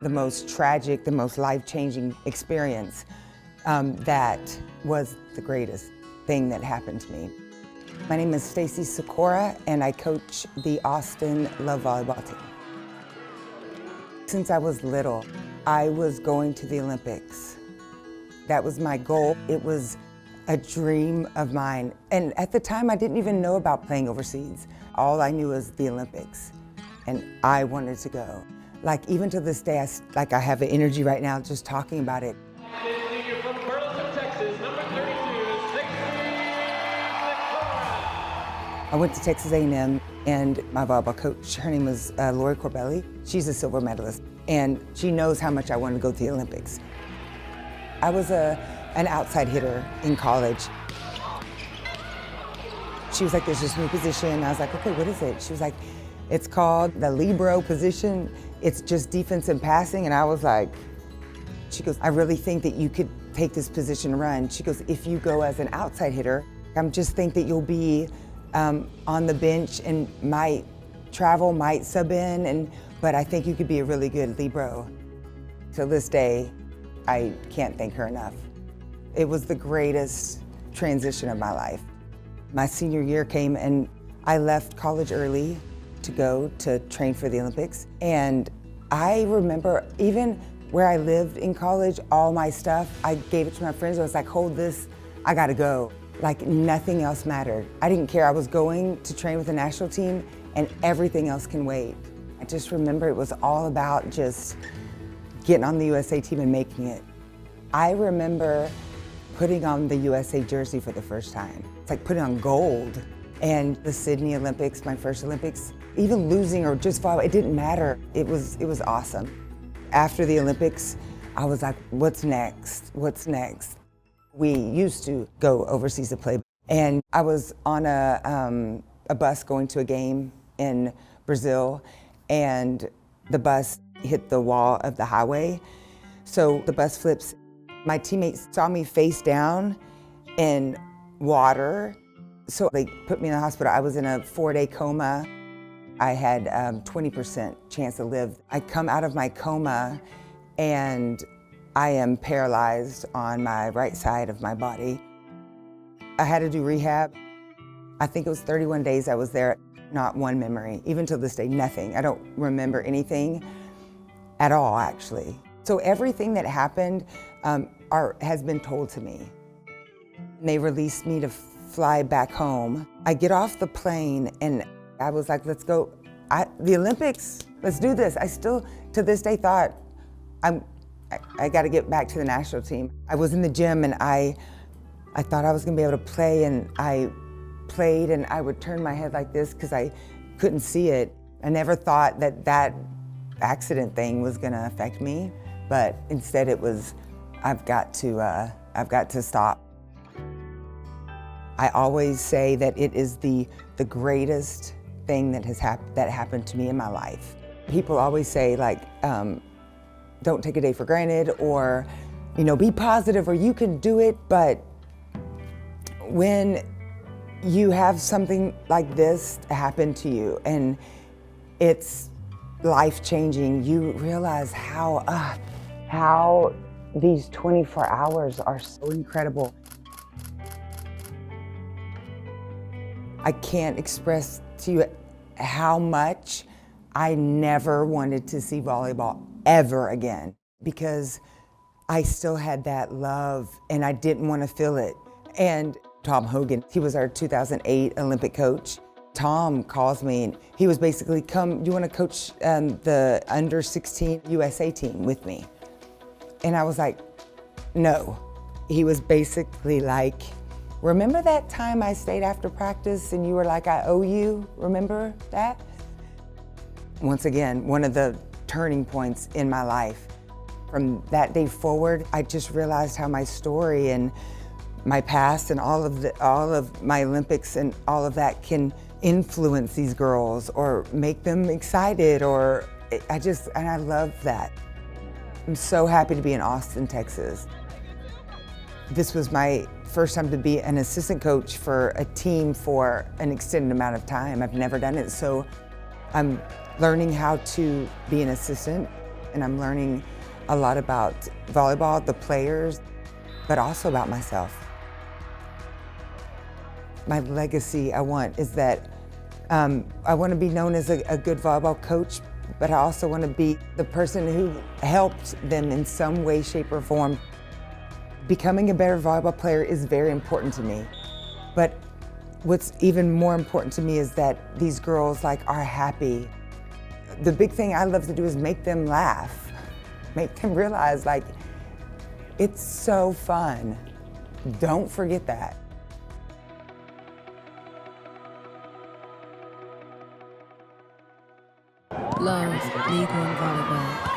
The most tragic, the most life-changing experience that was the greatest thing that happened to me. My name is Stacy Sykora, and I coach the Austin Love Volleyball team. Since I was little, I was going to the Olympics. That was my goal. It was a dream of mine. And at the time, I didn't even know about playing overseas. All I knew was the Olympics, and I wanted to go. Like, even to this day, I have an energy right now just talking about it. From Texas, number 32, I went to Texas A&M, and my volleyball coach, her name was Lori Corbelli. She's a silver medalist, and she knows how much I wanted to go to the Olympics. I was an outside hitter in college. She was like, there's this new position. I was like, okay, what is it? She was like, it's called the libero position. It's just defense and passing. And I was like, she goes, I really think that you could take this position and run. She goes, if you go as an outside hitter, I just think that you'll be on the bench and might travel, might sub in, but I think you could be a really good libero. To this day, I can't thank her enough. It was the greatest transition of my life. My senior year came and I left college early to go to train for the Olympics. And I remember even where I lived in college, all my stuff, I gave it to my friends. I was like, hold this, I gotta go. Like nothing else mattered. I didn't care. I was going to train with the national team and everything else can wait. I just remember it was all about just getting on the USA team and making it. I remember putting on the USA jersey for the first time. It's like putting on gold. And the Sydney Olympics, my first Olympics, even losing or just volleyball, it didn't matter. It was awesome. After the Olympics, I was like, what's next? What's next? We used to go overseas to play. And I was on a bus going to a game in Brazil, and the bus hit the wall of the highway. So the bus flips. My teammates saw me face down in water. So they put me in the hospital. I was in a 4-day coma. I had 20% chance to live. I come out of my coma and I am paralyzed on my right side of my body. I had to do rehab. I think it was 31 days I was there, not one memory. Even till this day, nothing. I don't remember anything at all, actually. So everything that happened has been told to me. And they released me to fly back home. I get off the plane and I was like, let's go. The Olympics, let's do this. I still, to this day, thought, I got to get back to the national team. I was in the gym and I thought I was going to be able to play, and I played and I would turn my head like this because I couldn't see it. I never thought that accident thing was going to affect me, but instead it was, I've got to stop. I always say that it is the greatest thing that happened to me in my life. People always say, like, don't take a day for granted, or, be positive, or you can do it. But when you have something like this happen to you and it's life-changing, you realize how these 24 hours are so incredible. I can't express to you how much I never wanted to see volleyball ever again, because I still had that love and I didn't want to feel it. And Tom Hogan, he was our 2008 Olympic coach. Tom calls me and he was basically, come, you want to coach the under 16 USA team with me? And I was like, no. He was basically like, remember that time I stayed after practice and you were like, I owe you? Remember that? Once again, one of the turning points in my life. From that day forward, I just realized how my story and my past and all of my Olympics and all of that can influence these girls or make them excited, or and I love that. I'm so happy to be in Austin, Texas. This was my first time to be an assistant coach for a team for an extended amount of time. I've never done it, so I'm learning how to be an assistant. And I'm learning a lot about volleyball, the players, but also about myself. My legacy I want is that I want to be known as a good volleyball coach, but I also want to be the person who helped them in some way, shape, or form. Becoming a better volleyball player is very important to me, but what's even more important to me is that these girls are happy. The big thing I love to do is make them laugh, make them realize it's so fun. Don't forget that. Love League One Volleyball.